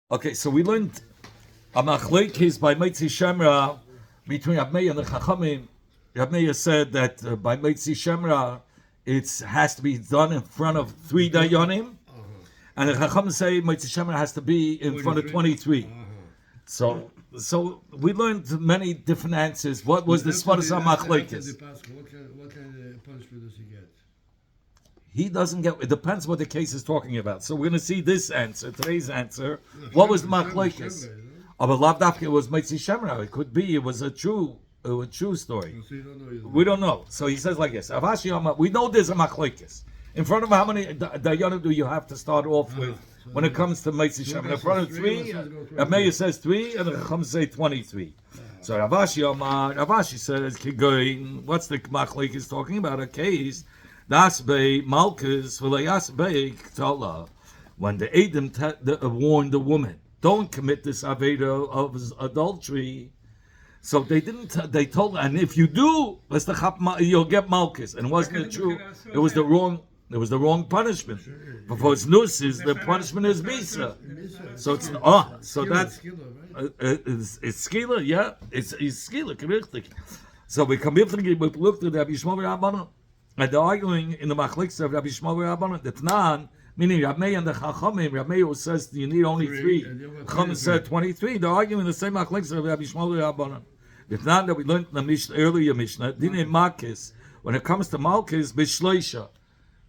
Okay, so we learned a machlekes by Meitzi Shemra between Abmei and the Chachamim. Abmei said that by Meitzi Shemra it has to be done in front of 3 dayanim, and the Chachamim say Meitzi Shemra has to be in front of 23. So we learned many different answers. What was the Svaras HaMachlekes? What kind of punishment does he get? He doesn't get. It depends what the case is talking about. So we're going to see this answer, today's answer. What was the machlekes? But lav dafka it was Meitzi Shemra. It could be. It was a true story. We don't know. So he says like this: Avashi Yama. We know there's a machlekes. In front of how many dayanim do you have to start off with when it comes to Meitzi Shemra? In front of 3, Abmeya says 3, and the Chacham say 23. So Avashi Yama. Avashi says Kigoyin. What's the machlekes talking about? A case. Das bei Malchus v'layas bei Ktala, when the Edom warned the woman, don't commit this aveda of adultery. So they didn't. They told her, and if you do, you'll get Malchus. And wasn't it true? It was the wrong. It was the wrong punishment. Before it's nus, the punishment is misa. So it's so that's it's skila. Yeah, it's skila. Correct. So we come here we looked at Rabbi Shmuel Rabbanan. And they're arguing in the machlekes of Rabbi Shmuel Rabbanan, the Tnan, meaning Rabbi and the Chachamim, Rabbi who says you need only 3, Chachamim said 23, they're arguing the same machlekes of Rabbi Shmuel Rabbanan. The Tnan that we learned in the Mishnah, earlier Mishnah, Dine Malchus, when it comes to Malchus, Bishleisha,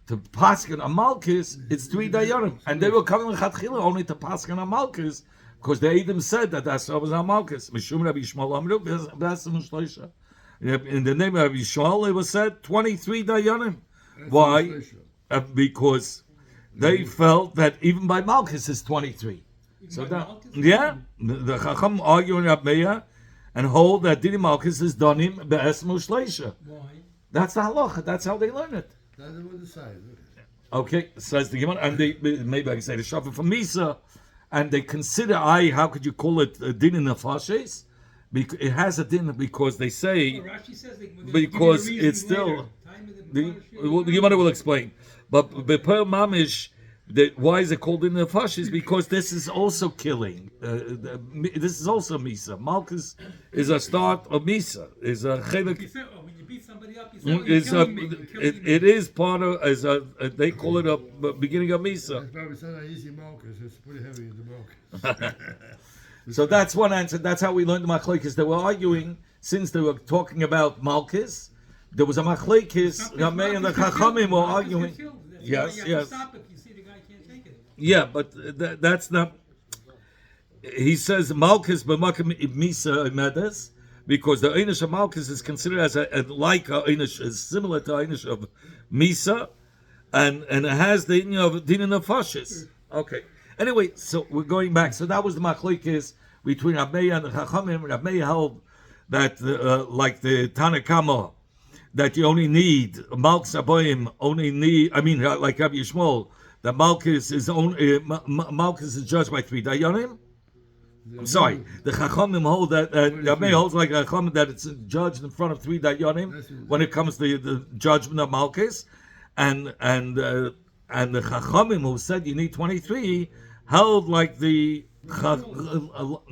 to Paskin a Malchus, it's 3 dayanim. And they were coming with Chatchila only to Paskin a Malchus, because the Edom said that that's what was a Malchus. Mishum Rabbi Shmuel Amru, that's the Bishleisha. In the name of Yishmael, it was said 23 dayanim. Why? Because they felt that even by Malchus is 23. So that, the Chacham argue in Rabbeya and hold that Dini Malchus is Donim Be'es Mushleisha. Why? That's the halacha. That's how they learn it. That's what it says. Okay, says the Gemara, and they maybe I can say the Shafa from Misa, and they consider how could you call it Din in the Fashes? It has a din because they say because it's still the Gemara will explain. But Beper Mamish, why is it called in the Fashis? Because this is also killing. This is also Misa. Malchus is a start of Misa. Is a it is part of they call it a beginning of Misa. It's pretty heavy in the milk. So that's one answer. That's how we learned the machlekes. They were arguing since they were talking about Malchus. There was a machlekes. Ramei and the Chachamim were arguing. Yes. Yeah, but that's not. He says Malchus b'makom misa imedes because the einish of Malchus is considered as like a einish, is similar to einish of misa, and it has the din of din in the fashes. Okay. Anyway, so we're going back. So that was the machlekes between Rabbeya and the Chachamim. Rabbeya held that, like the Tanakama, that you only need Malchus Aboim. Like Rabbi Yishmael, that Malchus is Malchus is judged by 3 dayanim. I'm sorry, the Chachamim hold that Rabbeya holds like Chachamim that it's judged in front of 3 dayanim when it comes to the judgment of Malchus, and the Chachamim who said you need 23 held like the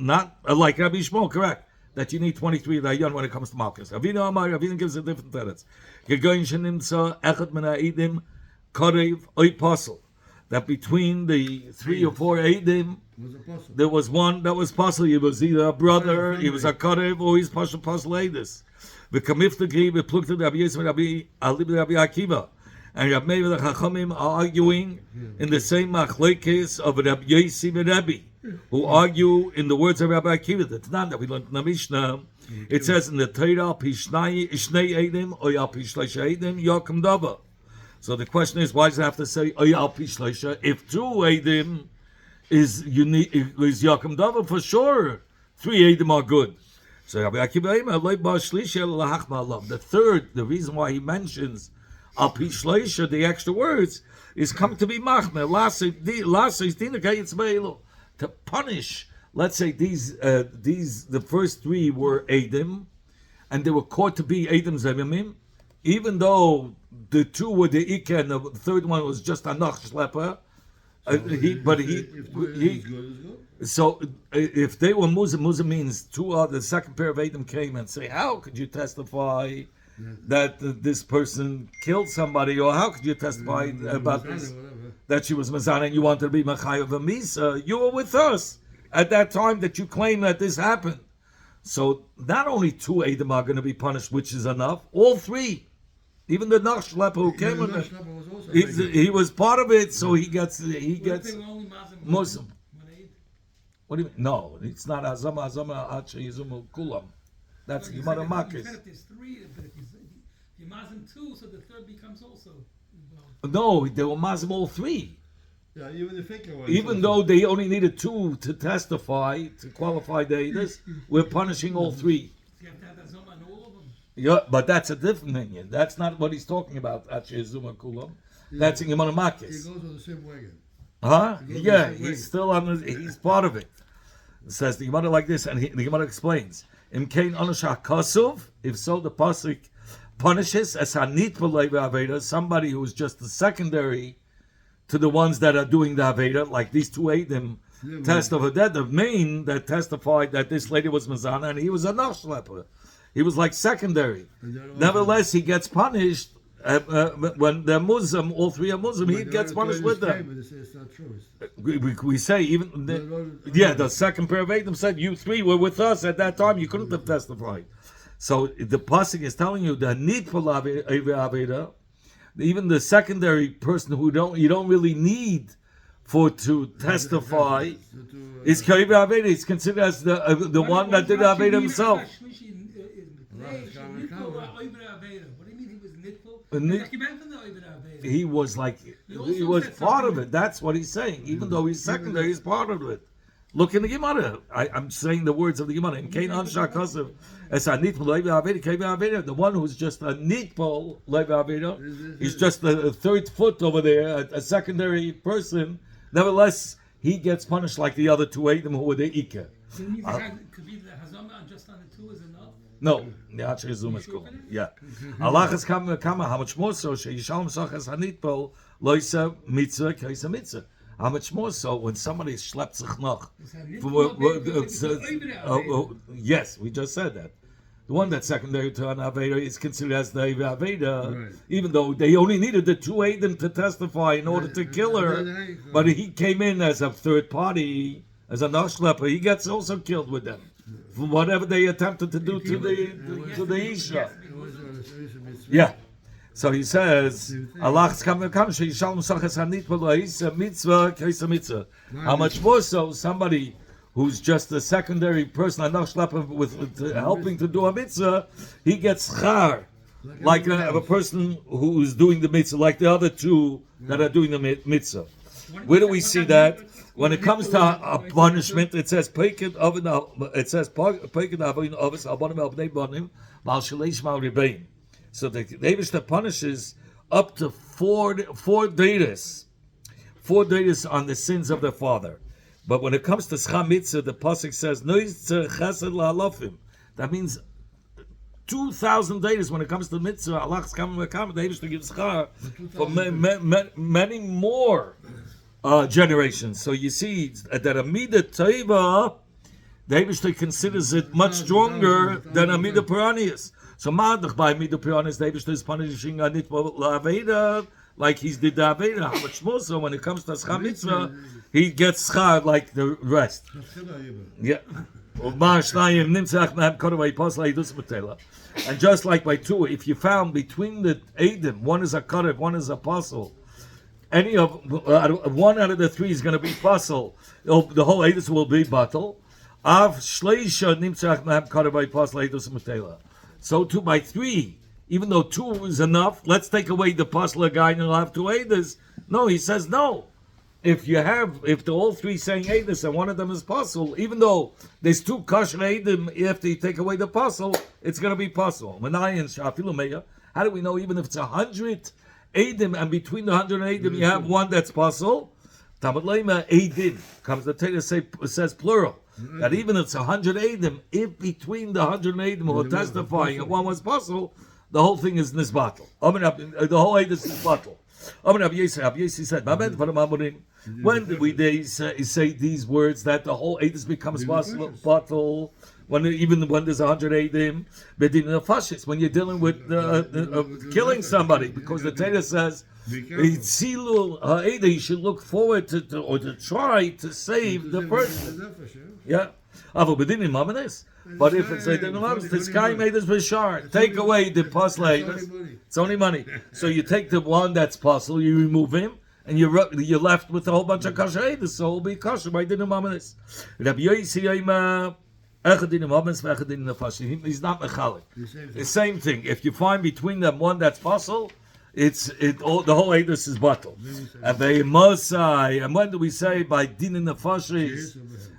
not like Rabbi Shmuel, correct? That you need 23 dayan when it comes to Malchus. Ravina gives a different tenets. That between the 3 or 4 Eidim, there was one that was possible. He was either a brother, he was a Karev, or he's Pasha Eidis. The Kamiftagri, the Plukta, Rabbi Yisrael, Rabbi Akiva. And Rabbi and the Chachamim are arguing in the same machlekes of Rabbi Yossi and Rabbi, who argue in the words of Rabbi Akiva. The Tanan that we learned in the Mishnah, it says in the Torah, Pishnei Eidim, or Yal Pishleisha Eidim, Yakum Dava. So the question is, why does it have to say Yal Pishleisha? If 2 Eidim is Yakum Dava, for sure, 3 Eidim are good. So Rabbi Akiva, the third, the reason why he mentions Al Pishleisha, the extra words, is come to be machmer. To punish. Let's say these the first 3 were Eidim, and they were caught to be Eidim Zevimim, even though the 2 were the Ikka and the third one was just a Noch Shleper. So if they were Muzim means the second pair of Adam came and say, how could you testify that this person killed somebody, or how could you testify about this, that she was Mazana and you wanted to be Machayev Misa? You were with us at that time that you claim that this happened. So not only 2 Adam are going to be punished, which is enough, all 3. Even the Nach Schlepper who came with it, he was part of it, so he gets Muslim. What do you mean? No, it's not Azama Acha Yizumu Kulam. That's Gemara Makis. There's 3, but if you mazim 2, so the third becomes also involved. No, they were mazim all 3. Yeah, Even though they only needed 2 to testify, to qualify the Eidos, we're punishing all 3. You have to have Azama in all of them. Yeah, but that's a different minion. That's not what he's talking about, Acha Yizumu Kulam. That's in Gemara Makis. He goes on the same wagon. Huh? Yeah, he's still on. He's part of it. It says the Gemara like this, and the Gemara explains: Im kein onushah kasuv. If so, the pasuk punishes as hanit b'lei aveda, somebody who is just the secondary to the ones that are doing the aveda, like these 2 Eidim test of a dead, the main that testified that this lady was Mazana and he was a Nachschlepper. He was like secondary. Nevertheless, he gets punished. When they're Muslim, all 3 are Muslim, he gets punished with them. It's not true. We say even the second pair of Adam said you 3 were with us at that time. You couldn't have testified. So the pasuk is telling you the need for aveda, even the secondary person who you don't really need to testify is kariv aveda. It's considered as the one that did aveda himself. He was part of it. That's what he's saying. Even though he's secondary, he's part of it. Look in the Gemara. I'm saying the words of the Gemara. The one who's just a nitpol levi he's just a 3rd foot over there, a secondary person. Nevertheless, he gets punished like the other 2 Adam who were the Ika. Could be the Hazama just on the 2 is enough? No, the Achar Zoom is cool. Yeah. Allah has come, how much more so? Yishalom Sachas Hanitpol, Loisa Mitzvah, Kaisa Mitzvah. How much more so when somebody schlept sich noch? Yes, we just said that. The one that's secondary to an Aveda is considered as the Aveda, even though they only needed the 2 Adam to testify in order to kill her. But he came in as a 3rd party, as a Nachschlepper. He gets also killed with them. For whatever they attempted to do to the Isha. Yeah. So he says, Allah's coming, how much more so somebody who's just a secondary person, a Nachschlepper with helping to do a mitzvah, he gets schar, like a person who's doing the mitzvah, like the other 2 that are doing the mitzvah. Where do we see that? When it comes to a punishment, it says Peiket Avin. It says Peiket Avin Avis Albanim Albnei Banim Mal Shleish Mal Ribein. So the Eibishter punishes up to 4 days on the sins of their father. But when it comes to Scham Mitzvah, the pasuk says Noiztzer Chesed LaHalofim. That means 2,000 days when it comes to mitzvah. Allah's coming, the Eibishter gives schar for many more generations. So you see that a Midah Teiva, the Eibishter considers it much stronger than a Midah Piranius. So Madach by Midah Piranius, the Eibishter is punishing a Nitva La'aveda like he's did the Aveda. How much more so when it comes to Schar Mitzvah, he gets schar like the rest. Yeah. And just like by 2, if you found between the Adam, one is a Karev, one is a apostle, any of 1 out of the 3 is going to be apostle, the whole Adus will be battle. So 2 by 3, even though 2 is enough, let's take away the apostle guy and you'll have 2 Adus. No, he says no. If the all 3 saying Adus and one of them is apostle, even though there's 2 kosher Adim, after you take away the apostle, it's going to be apostle. How do we know even if it's 100 Adim and between the 100 Adim you have one that's apostle? Tamad Leima Adim comes the Torah says plural. That even if it's 100 Adim, if between the 100 Adim who are testifying and one was apostle, the whole thing is nisbatel. The whole Adim is nisbatel. Rabbi Yossi said, when did we say these words that the whole Eidos becomes bottle? Even when there's 100 Eidim, when you're dealing with killing somebody, because the Torah says, you should look forward to try to save the person. Yeah. But if it's like the sky made us bishar, take away the puzzle. It's only money. So you take the one that's puzzle, you remove him, and you're left with a whole bunch of kosher edus. So it'll be kosher by dinner mamanis. Rabbi Yossi he's not mechalik. The same thing. If you find between them one that's puzzle, the whole edus is bottle. And they mosai. And when do we say by dinner nefashis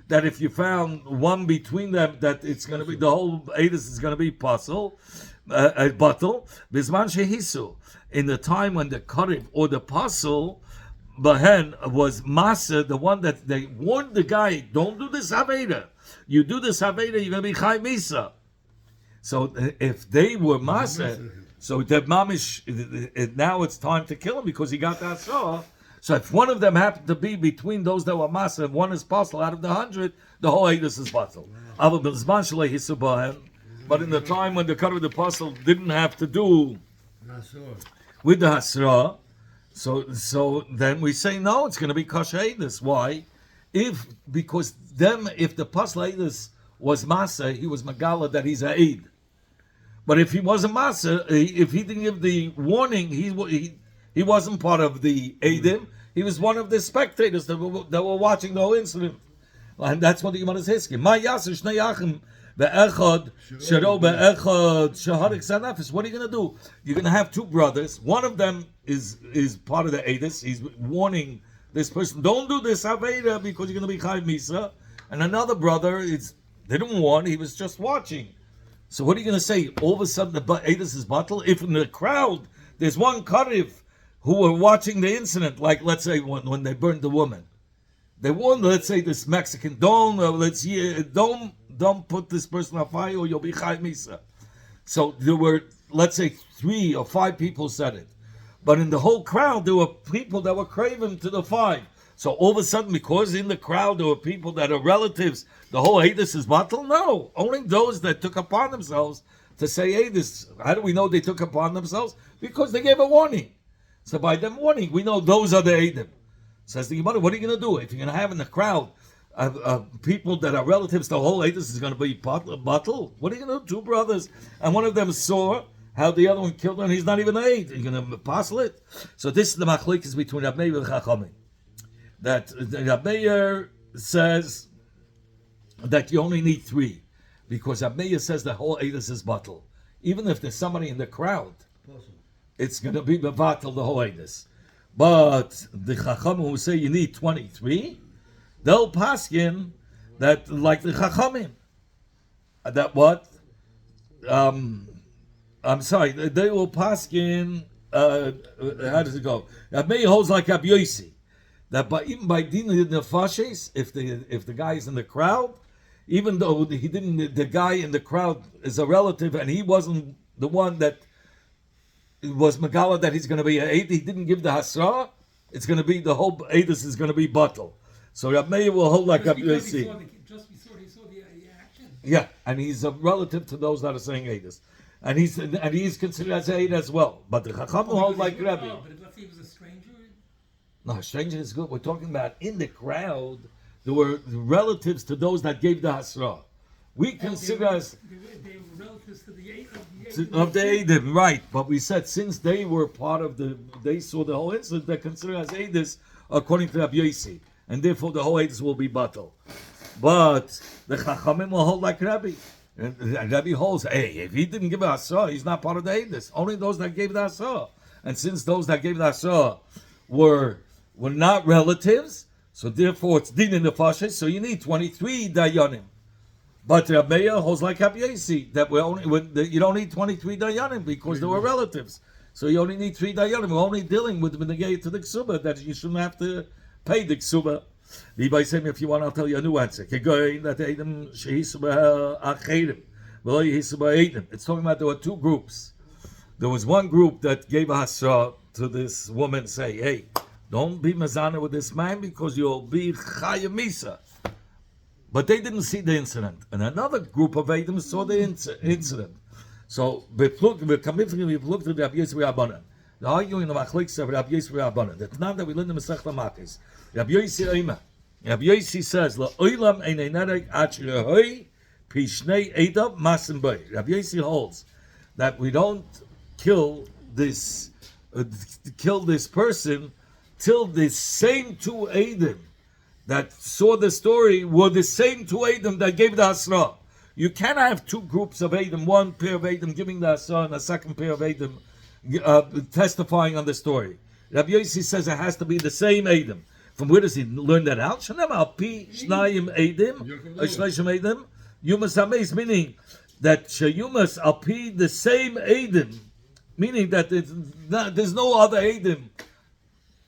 that if you found one between them, that it's going to be the whole edus is going to be puzzle, bottle. Bisman shehisu. In the time when the karev or the puzzle bahen was masa, the one that they warned the guy, don't do this haveda. You do this haveda, you're going to be chai misa. So if they were masa, so the mamish, now it's time to kill him because he got that saw. So if one of them happened to be between those that were masa, and one is puzzle out of the 100, the whole edus is bottle. But in the time when the cut of the puzzle didn't have to do with the hasra, so then we say no, it's going to be kosher edus. Why? Because if the puzzle edus was masa, he was magala that he's a eid. But if he wasn't masa, if he didn't give the warning, he wasn't part of the eidim. He was one of the spectators that were watching the whole incident, and that's what the Gemara is asking. Ma yasir shnei achim be'echad shero be'echad shaharik sanafis. What are you going to do? You're going to have two brothers. One of them is part of the edus. He's warning this person, don't do this aveda because you're going to be chayv misa. And another brother they didn't warn. He was just watching. So what are you going to say? All of a sudden the edus is bottle. If in the crowd there's one karev who were watching the incident, like let's say when they burned the woman, they warned, let's say this Mexican, don't put this person on fire or you'll be chayv misa. So there were, let's say 3 or 5 people said it, but in the whole crowd there were people that were craving to the 5. So all of a sudden, because in the crowd there were people that are relatives, the whole edus is bottle? No, only those that took upon themselves to say edus. How do we know they took upon themselves? Because they gave a warning. So by them warning, we know those are the edim. Says the Gemara, what are you going to do? If you're going to have in the crowd people that are relatives, the whole edus is going to be bottle? What are you going to do? 2 brothers, and one of them saw how the other one killed him, and he's not even an eid. You're going to apostle it? So this is the machlokes between Rab Meir and Chachamim. That Rab Meir says that you only need 3, because Rab Meir says the whole edus is bottle. Even if there's somebody in the crowd, it's going to be bevatel the whole edus. But the Chachamim who say you need 23, they'll paskin that like the Chachamim. That what? I'm sorry. They will paskin. How does it go? Rab Meir holds like Rab Yossi, that even by din nefashes, if the guy is in the crowd, even though the guy in the crowd is a relative and he wasn't the one that was Megala that he's going to be an Eid, he didn't give the Hasra, it's going to be the whole Eidus is going to be bottle. So Rab Meir will hold like Rab Yossi. Just before he saw the action. Yeah, and he's a relative to those that are saying Eidus. And he's considered as Eid as well. But the Chacham will hold like Rabbi. Oh, but let's say he was a stranger? No, a stranger is good. We're talking about in the crowd, there were relatives to those that gave the Hasra. We consider as they were relatives to the of the Eidim, right? But we said since they were part of they saw the whole incident, they're considered as Eidus according to Rabbi Yossi, and therefore the whole Eidus will be bottle. But the Chachamim will hold like Rabbi, and Rabbi holds, hey, if he didn't give a Hasra, he's not part of the Eidus. Only those that gave the Hasra, and since those that gave the Hasra were not relatives, so therefore it's din in the fashes. So you need 23 dayanim. But Rab Meir holds like Rabbi Yossi that you don't need 23 dayanim because they were relatives. So you only need 3 dayanim. We're only dealing with the negay to the ksuba that you shouldn't have to pay the ksuba. Levi said, if you want, I'll tell you a new answer. It's talking about there were 2 groups. there was one group that gave a hasra to this woman, say, hey, don't be mazana with this man because you'll be chayim misa. But they didn't see the incident. And another group of Edom saw the incident. So we looked at the Rabbi Yisrael Rabbanan. The arguing of Machlokes of Rabbi Yisrael Rabbanan. The Tanan that we learned in Masechta Makos. Rabbi Yisrael Eima. Rabbi Yisrael says, "La'olam einei nereg ad shehoi pishnei Edom masim bay." Rabbi Yisrael holds that we don't kill this person till the same two Edom that saw the story were the same two Edom that gave the Hasra. You can't have two groups of Edom, one pair of Edom giving the Hasra and a second pair of Edom testifying on the story. Rabbi Yossi says it has to be the same Edom. From where does he learn that out? Shanam al pi shnayim Edom, shleishim Edom, yumas hameis, meaning that sheyumas al pi the same Edom, meaning that there's no other Edom.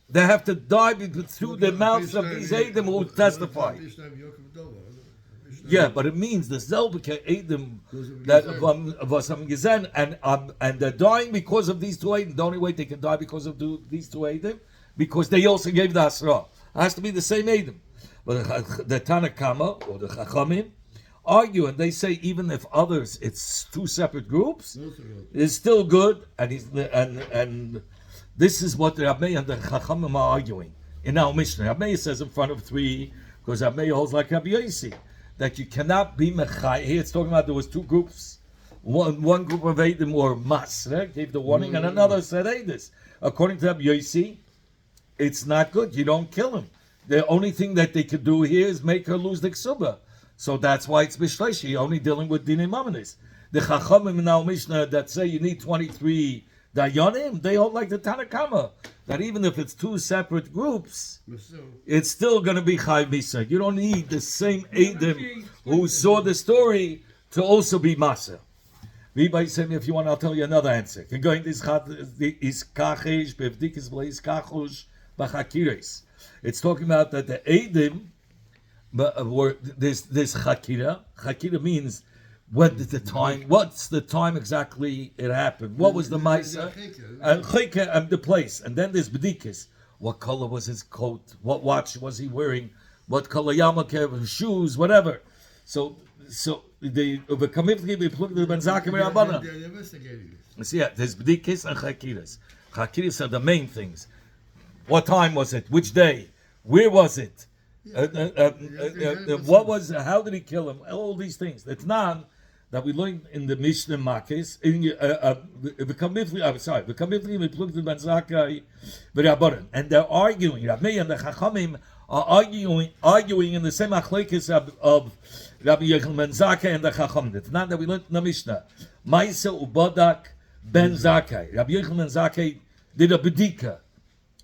They have to die through the mouths of these Edom who testify. Yeah, but it means the Zelbeke Edom that was some Gezen, and they're dying because of these two Edom. The only way they can die because of these two Edom, because they also gave the Asra. It has to be the same Edom. But the Tanakama or the Chachamim argue, and they say even if others, it's two separate groups, it's still good, and this is what the Rabbi and the Chachamim are arguing in our Mishnah. Rabbi says in front of three, because Rabbi holds like Rabbi Yossi, that you cannot be mechai. Here it's talking about there was two groups. One group of Edom were mas, right? Gave the warning, and another said Edis. According to Rabbi Yossi, it's not good. You don't kill him. The only thing that they could do here is make her lose the ksuba. So that's why it's bishleshi. You're only dealing with dinei mamanis. The Chachamim in our Mishnah that say you need 23 dayanim, they hold like the Tanakama, that even if it's two separate groups, it's still going to be Chai Misa. You don't need the same Edom who saw the story to also be Masa. If you want, I'll tell you another answer. It's talking about that the Edom were this Chakira. Chakira means when did the time? What's the time exactly it happened? What was the Maisa? And Chayka and the place. And then there's B'dikas. What color was his coat? What watch was he wearing? What color yarmulke, shoes, whatever. So the Kamifli we plugged the Benzakim Rabbanan. So yeah, there's B'dikas and Chakiras. Chakiras are the main things. What time was it? Which day? Where was it? What was? How did he kill him? All these things. That's not that we learned in the Mishnah Makos. And they're arguing. Rabbi and the Chachamim are arguing in the same machlokes of Rabbi Yechon ben Zakkai and the Chachamim. It's not that we learned in the Mishnah. Ma'isa ubadak ben Zakkai. Rabbi Yechon ben Zakkai did a bedika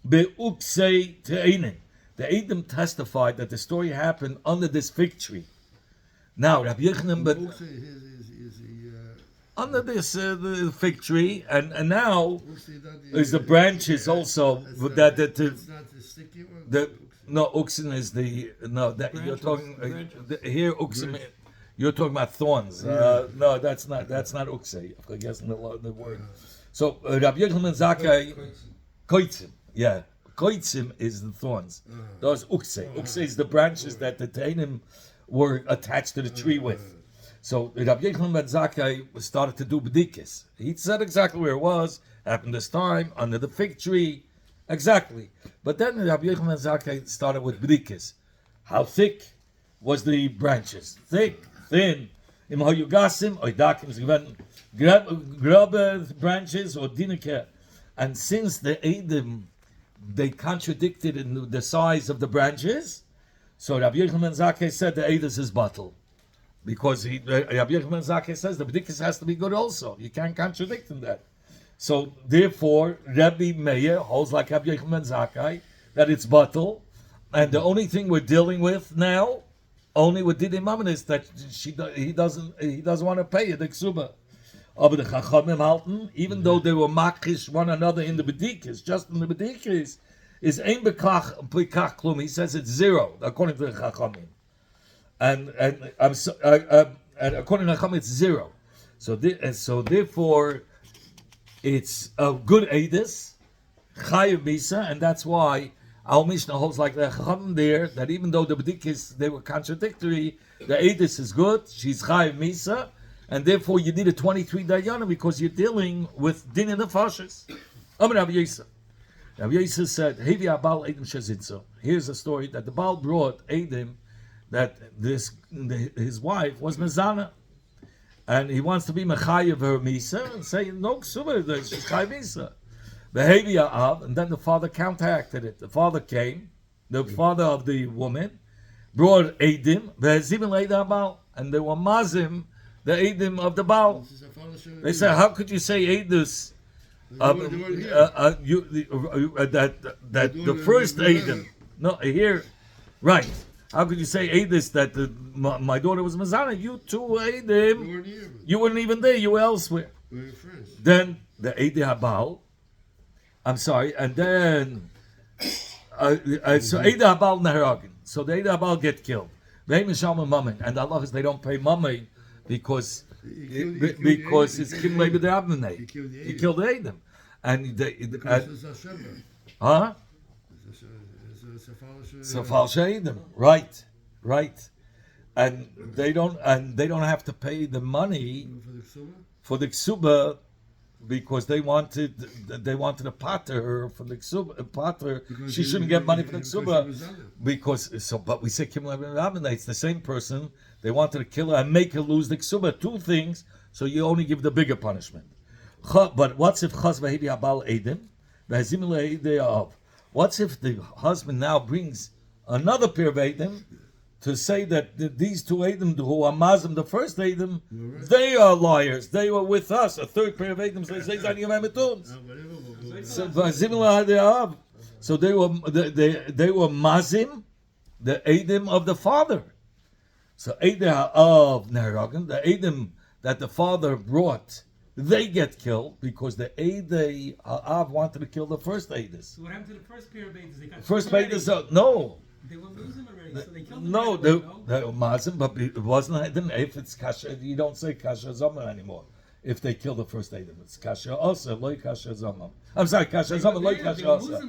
beuksei te'einin. The Edom testified that the story happened under this fig tree. Now, Rabbi Yochanan, but under this the fig tree, and now is the branches also that it's not the sticky one. No, uxin is that you're talking here uxin. You're talking about thorns. No, that's not uxin. I guess the word. So Rabbi Yochanan Zakkai koitzim, yeah. Koitzim is the thorns. Those ukse. Ukse is the branches that the Tainim were attached to the tree with. So Rabbi Yechon ben Zakkai started to do b'dikas. He said exactly where it was. Happened this time under the fig tree, exactly. But then Rabbi Yechon ben Zakkai started with b'dikas. How thick was the branches? Thick, thin. Im hayugasim oidakim grab branches or dinike. And since the Edom they contradicted in the size of the branches, so Rabbi Yechon ben Zakkai said the Eidos is bottle. Because Rabbi Yechon ben Zakkai says the B'dikas has to be good also. You can't contradict in that. So therefore, Rabbi Meir holds like Rabbi Yechon ben Zakkai that it's bottle, and the only thing we're dealing with now, only with Didi Mammon, is that he doesn't want to pay the ksuba. Aber the Chachamim halten, even though they were makish one another in the B'dikas, just in the B'dikas, is ein bekach klum. He says it's zero, according to the Chachamim. And according to the Chachamim, it's zero. So therefore, it's a good edus, chayiv misa, and that's why our Mishnah holds like the Chacham there, that even though the B'dikis, they were contradictory, the edus is good, she's chayiv misa, and therefore you need a 23 dayana because you're dealing with din in the fashes. Rabbi Yosef. Rabbi Yosef said, Hevi Abal Edim Shazitzo. Here's a story that the Baal brought Edim that his wife was Mezana. And he wants to be Mechayev her Misa and say, no, Ksuba, she's Chayev Misa. Behavior of, and then the father counteracted it. The father came, the father of the woman, brought Edim, and they were Mazim, the Edim of the Baal. They said, how could you say Edus? That the first Edim, no, here, right. How could you say Edis that my daughter was Mazana? You too, Edim. You weren't even there. You were elsewhere. Then the Edi Habal. I'm sorry. And then so Edi Habal Naharagin. So the Edi Habal get killed. And Allah is they don't pay mummy because it's Kim Levi the Abnei. He killed Edim. And huh? So Falshaidim, right, and they don't have to pay the money for the ksuba because they wanted to pater her for the ksuba. Pater, she shouldn't get money for the ksuba but we say it's the same person. They wanted to kill her and make her lose the ksuba. Two things, so you only give the bigger punishment. But what's if chaz v'hevi abal edim v'hazim le'edei of? What's if the husband now brings another pair of Edim to say that these two Edim who are Mazim, the first Edim, they are liars. They were with us. A third pair of Edim says they so they were Mazim, the Edim of the father. So Edim of Neheragan, the Edim that the father brought, they get killed because the Eidei Av wanted to kill the first Eidis. So what happened to the first pair of Eidis? They got first Eidis, no. They were losing already, so they killed them. No, they were Mazim, but it wasn't. If it's Kasha, you don't say Kasha Zoma anymore. If they kill the first Eidim, it's Kasha also, Loi Kasha Zoma. I'm sorry, Kasha Zoma, Loi Kasha also.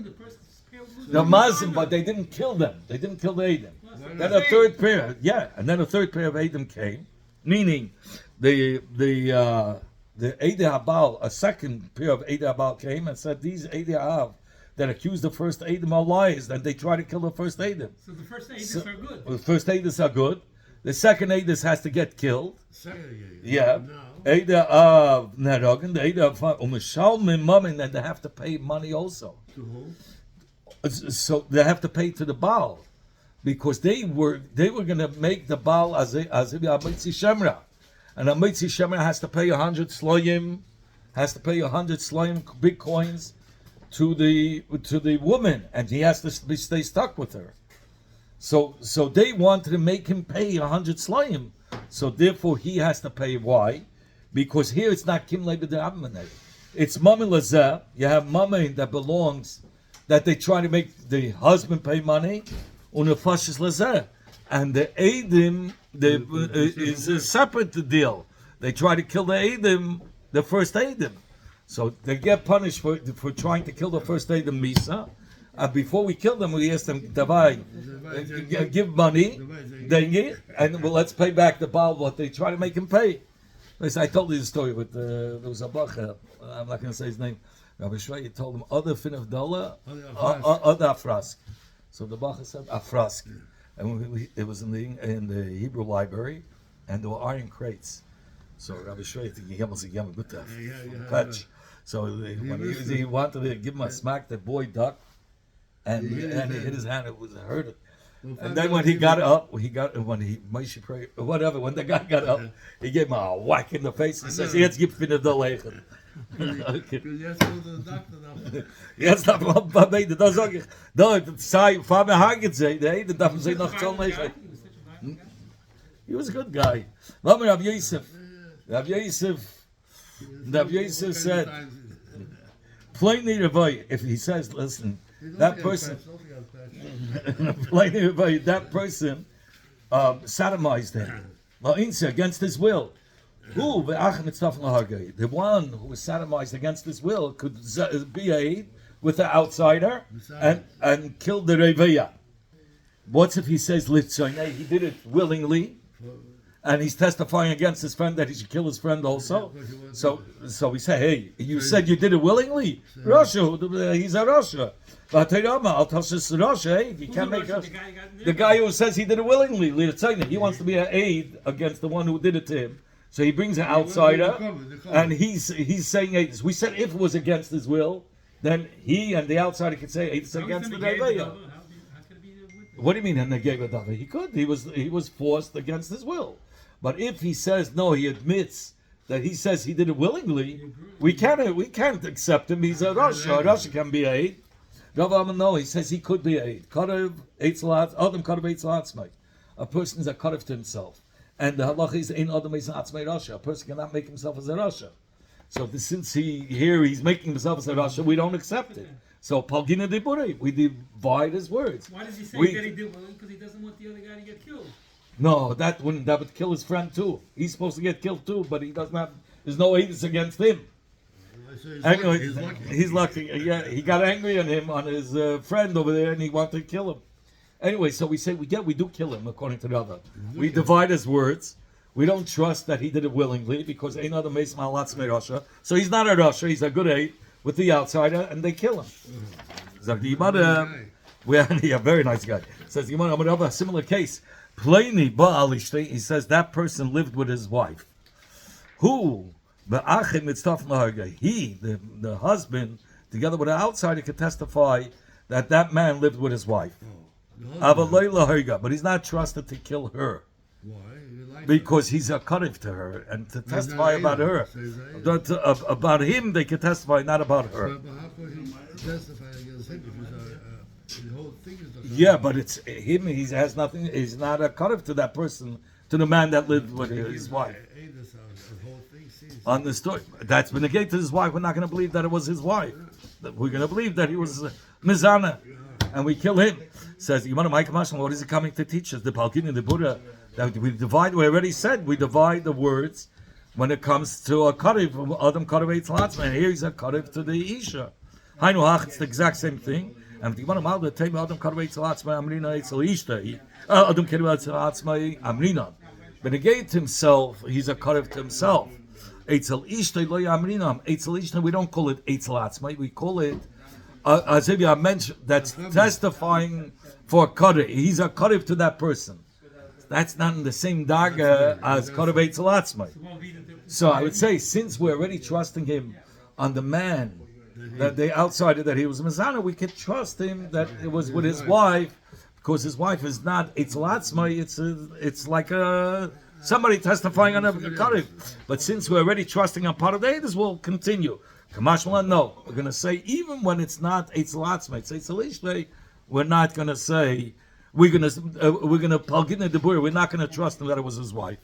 The Mazim, but they didn't kill them. They didn't kill the Eidim. Then a third pair, and then a third pair of Eidim came, meaning the Eidei Habal, a second pair of Eidei Habal came and said, these Eidei Av that accused the first Eidim are liars, and they try to kill the first Eidim. So the first Eidis are good. The first Eidis are good. The second Eidis has to get killed. Yeah. Eidei Av Nerogan, the Eidei Av Umishalmim Mamin, and they have to pay money also. To who? So they have to pay to the Baal. Because they were going to make the Baal as a Amitzi Shemra. And a Mitzi Shemer has to pay 100 sloyim, big coins, to the woman, and he has to stay stuck with her. So they wanted to make him pay 100 sloyim. So therefore he has to pay. Why? Because here it's not Kim Levi D'Abmanei. It's Mami Lazeh. You have Mami that belongs, that they try to make the husband pay money, Unefashis Lazeh. And the Eidim is a separate deal. They try to kill the Eidim, the first Eidim. So they get punished for trying to kill the first Eidim Misa. Before we kill them, we ask them, Davai, give money, and let's pay back the Baal what they try to make him pay. I told you the story, but there was a Bacha, I'm not going to say his name. Rabbi Shvei told him, other fin of dollar, other Afrask. So the Bacha said, Afrask. And it was in the Hebrew library, and there were iron crates. So Rabbi Shvei, he almost gave him a good patch. So when he wanted to give him a smack, the boy ducked, and he hit his hand. It was hurt. And then when he got up, when the guy got up, he gave him a whack in the face and says, "Jetzt gibt mir the Leichen." Jetzt darf man beide, da sag ich, da sei, fahr mir Hagen sehen, da darf man sich noch so leichen. He was a good guy. Rav Yosef said, plainly Ravai, if he says, listen, that person sodomized him, against his will. Who the one who was sodomized against his will could be aid with the outsider and kill the reveya. What's if he says litzoynei? He did it willingly, and he's testifying against his friend that he should kill his friend also. So we say, hey, you said you did it willingly. Rasha, he's a Rasha. I'll tell you, Rasha, you can't make us. The guy who says he did it willingly, he wants to be an aid against the one who did it to him. So he brings an outsider, and he's saying aids. We said if it was against his will, then he and the outsider could say it's against the Reveya. What do you mean in the Geva Davar? He could. He was forced against his will. But if he says no, he admits that he says he did it willingly. We can't accept him. He's a Rasha. A Rasha can be aid. No, he says he could be aid. Karev eitzalat. Adam karev eitzalat. A person is a karev to himself. And the halach is in Adam is atzmei Rasha. A person cannot make himself as a Rasha. So since he's making himself as a Rasha, we don't accept it. So palgina dibure, we divide his words. Why does he say that he did? Because he doesn't want the other guy to get killed. No, that would kill his friend too. He's supposed to get killed too, but he doesn't have. There's no aids against him. Anyway, he's lucky. Yeah, he got angry on him, on his friend over there, and he wanted to kill him. Anyway, so we say we do kill him according to the other. We divide his words. We don't trust that he did it willingly because ain't other meis malatz me Rasha. So he's not a Rasha. He's a good aid with the outsider, and they kill him. Zag the Yimada, a very nice guy. Says Yimada, I'm gonna have a similar case. Plainly, Ba'alishte, he says that person lived with his wife. Who? He, the husband, together with the outsider, could testify that man lived with his wife. But he's not trusted to kill her. Why? Because he's a karev to her, and to testify about her. About him, they can testify, not about her. But how could he testify against him if the whole thing is the Yeah, but it's him. He has nothing. He's not a karev to that person, to the man that lived with his wife. Understood. That's been negated to his wife. We're not going to believe that it was his wife. We're going to believe that he was Mizana, and we kill him. Says what is he coming to teach us? The Palkin the Buddha. That we divide. We already said we divide the words when it comes to a karev. Adam karev eitz and here he's a karev to the isha. Hainu hach. It's the exact same thing. And the Gemara mal the time Adam karev eitz amrina eitzel ishta. Adam karev eitz amrina. But negate himself. He's a karev to himself. Eitzel ishta lo yamrinam. Eitzel ishta. We don't call it eitzel atzmai. We call it as if you mentioned that's testifying for karev. He's a karev to that person. That's not in the same daga as karev eitzel atzmai. So I would say, since we're already trusting him on the man, that the outsider that he was Mizana, we could trust him that it was with his wife, because his wife is not eitzel atzmai. It's like somebody testifying on a karev. But since we're already trusting on part of the Eidos, we'll continue. Kamashmalan, no. We're going to say, even when it's not eitzel atzmai, it's eitzel ishtei, we're not going to say, we're going to palgin the debur. We're not going to trust him that it was his wife.